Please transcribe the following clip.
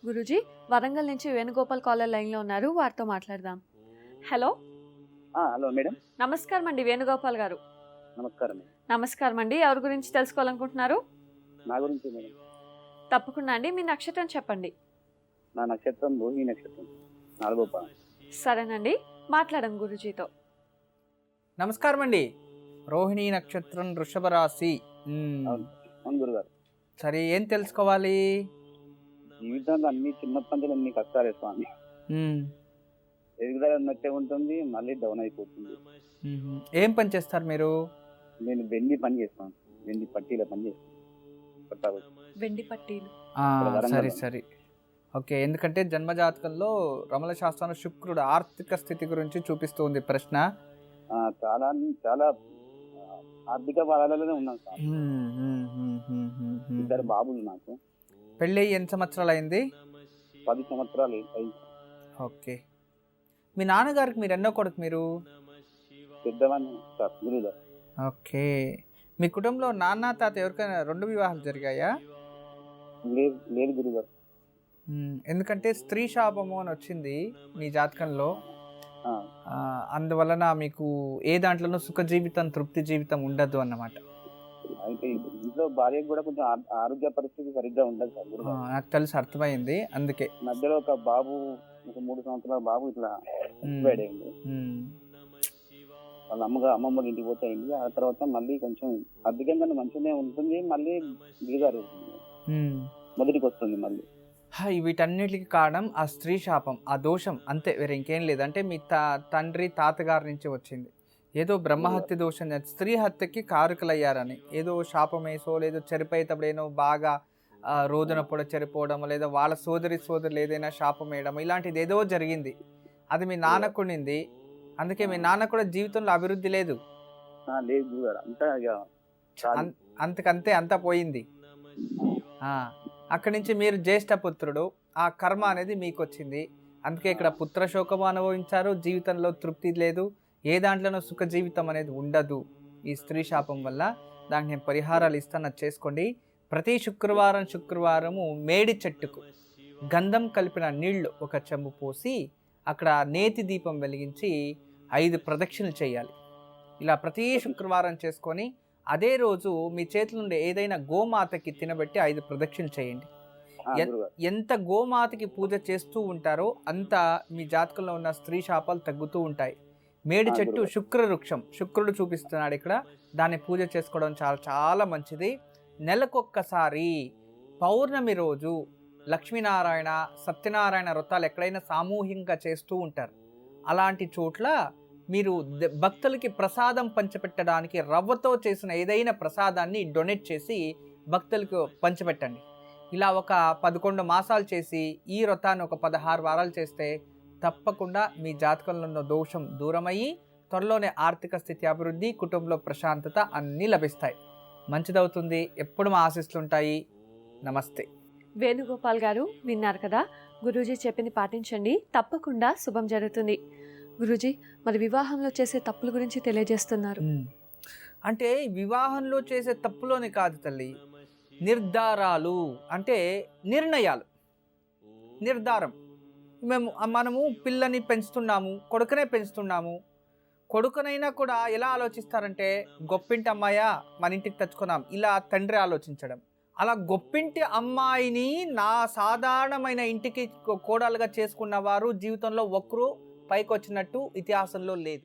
గురూజీ, వరంగల్ నుంచి వేణుగోపాల్ కాలర్ లైన్లో ఉన్నారు, వారితో మాట్లాడదాం. హలో. Hello madam. నమస్కారం అండి వేణుగోపాల్ గారు. నమస్కారం మేడం. నమస్కారం అండి. ఎవరి గురించి తెలుసుకోవాలనుకుంటున్నారు? నా గురించి మేడం. తప్పకుండా అండి, మీ నక్షత్రం చెప్పండి. నా నక్షత్రం రోహిణి నక్షత్రం, 4వ పాదం. సరేనండి, మాట్లాడం గురూజీతో. నమస్కారం అండి. రోహిణి నక్షత్రం, వృషభ రాశి. అవును గురుగారు. సరే, ఏం తెలుసుకోవాలి? జీవితంలో అన్ని చిన్నప్పటి నుంచి అన్ని కష్టాలే స్వామి. ఎదుగుదల ఉన్నట్టే ఉంటుంది, మళ్ళీ డౌన్ అయిపోతుంది. ఏం పని చేస్తారు మీరు? నేను వెండి పని చేస్తాను, వెండి పట్టీల పని చేస్తాను. వెండి పట్టీలు. సరే సరే, ఓకే. ఎందుకంటే జన్మజాతకంలో రమల శాస్త్రంలో శుక్రుడు ఆర్థిక స్థితి గురించి చూపిస్తూ ఉంది ప్రశ్న. చాలా చాలా ఆర్థిక బాధలలోనే ఉన్నాను సార్. ఇద్దరు బాబులు నాకు. పెళ్ళి ఎన్ని సంవత్సరాలు అయింది? 10 సంవత్సరాలు అయింది. ఓకే. మీ నాన్నగారికి మీరు ఎన్నో కొడుకు? మీరు పెద్దవాడిని సార్, గురుగారు. ఓకే. మీ కుటుంబంలో నాన్న తాత ఎవరికైనా 2 వివాహాలు జరిగాయా? లేదు లేదు గురుగారు. ఎందుకంటే స్త్రీ శాపము అని వచ్చింది మీ జాతకంలో. అందువలన మీకు ఏ దాంట్లోనూ సుఖ జీవితం, తృప్తి జీవితం ఉండదు అన్నమాట. అయితే ఇంట్లో భార్యకు కూడా కొంచెం ఆరోగ్య పరిస్థితి సరిగ్గా ఉండదు సార్ గురుగారు. నాకు తెలుసు, అర్థమైంది. అందుకే మధ్యలో ఒక బాబు, ఒక 3 సంవత్సరాల బాబు ఇట్లా ఎక్స్పైర్డ్ అయింది. వాళ్ళ అమ్మమ్మ ఇంటికి పోతే అయింది. ఆ తర్వాత మళ్ళీ కొంచెం ఆర్థికంగా మంచిగానే ఉంటుంది, మళ్ళీ దిగారు మొదటికి వస్తుంది మళ్ళీ. వీటన్నిటికి కారణం ఆ స్త్రీ శాపం, ఆ దోషం, అంతే, వేరే ఇంకేం లేదు. అంటే మీ తండ్రి తాతగారి నుంచి వచ్చింది. ఏదో బ్రహ్మహత్య దోషం, స్త్రీ హత్యకి కారకులయ్యారని ఏదో శాపం వేసో, లేదో చనిపోయేటప్పుడు ఏదో బాగా రోదన పొడ చనిపోవడం, లేదా వాళ్ళ సోదరులు ఏదైనా శాపం వేయడం, ఇలాంటిది ఏదో జరిగింది. అది మీ నాన్నకు ఉండింది. అందుకే మీ నాన్న కూడా జీవితంలో అభివృద్ధి లేదు. అంతకంతే, అంతా పోయింది. అక్కడి నుంచి మీరు జ్యేష్ఠ పుత్రుడు, ఆ కర్మ అనేది మీకు వచ్చింది. అందుకే ఇక్కడ పుత్రశోకము అనుభవించారు, జీవితంలో తృప్తి లేదు, ఏ దాంట్లోనూ సుఖ జీవితం అనేది ఉండదు ఈ స్త్రీ శాపం వల్ల. దానికి నేను పరిహారాలు ఇస్తాను, అది చేసుకోండి. ప్రతి శుక్రవారము మేడి చెట్టుకు గంధం కలిపిన నీళ్లు ఒక చెంబు పోసి అక్కడ నేతి దీపం వెలిగించి 5 ప్రదక్షిణలు చేయాలి. ఇలా ప్రతి శుక్రవారం చేసుకొని అదే రోజు మీ చేతుల నుండి ఏదైనా గోమాతకి తినబెట్టి 5 ప్రదక్షిణలు చేయండి. ఎంత గోమాతకి పూజ చేస్తూ ఉంటారో అంత మీ జాతకంలో ఉన్న స్త్రీ శాపాలు తగ్గుతూ ఉంటాయి. మేడి చెట్టు శుక్ర వృక్షం, శుక్రుడు చూపిస్తున్నాడు ఇక్కడ, దాన్ని పూజ చేసుకోవడం చాలా చాలా మంచిది. నెలకొక్కసారి పౌర్ణమి రోజు లక్ష్మీనారాయణ, సత్యనారాయణ వ్రతాలు ఎక్కడైనా సామూహికంగా చేస్తూ ఉంటారు. అలాంటి చోట్ల మీరు భక్తులకి ప్రసాదం పంచిపెట్టడానికి రవ్వతో చేసిన ఏదైనా ప్రసాదాన్ని డొనేట్ చేసి భక్తులకు పంచిపెట్టండి. ఇలా ఒక 11 మాసాలు చేసి ఈ వ్రతాన్ని ఒక 16 వారాలు చేస్తే తప్పకుండా మీ జాతకంలో ఉన్న దోషం దూరమయ్యి త్వరలోనే ఆర్థిక స్థితి అభివృద్ధి, కుటుంబంలో ప్రశాంతత అన్నీ లభిస్తాయి. మంచిదవుతుంది. ఎప్పుడు మా ఆశిస్తుంటాయి. నమస్తే. వేణుగోపాల్ గారు, విన్నారు కదా, గురూజీ చెప్పింది పాటించండి, తప్పకుండా శుభం జరుగుతుంది. గురూజీ, మరి వివాహంలో చేసే తప్పుల గురించి తెలియజేస్తున్నారు. అంటే వివాహంలో చేసే తప్పులోని కాదు తల్లి, నిర్ధారాలు అంటే నిర్ణయాలు. నిర్ధారం, మనము పిల్లని పెంచుతున్నాము, కొడుకునే పెంచుతున్నాము. కొడుకునైనా కూడా ఎలా ఆలోచిస్తారంటే, గొప్పింటి అమ్మాయా మన ఇంటికి తెచ్చుకున్నాం, ఇలా తండ్రి ఆలోచించడం. అలా గొప్పింటి అమ్మాయిని నా సాధారణమైన ఇంటికి కోడలుగా చేసుకున్న వారు జీవితంలో ఒక్కరు పైకి వచ్చినట్టు ఇతిహాసంలో లేదు.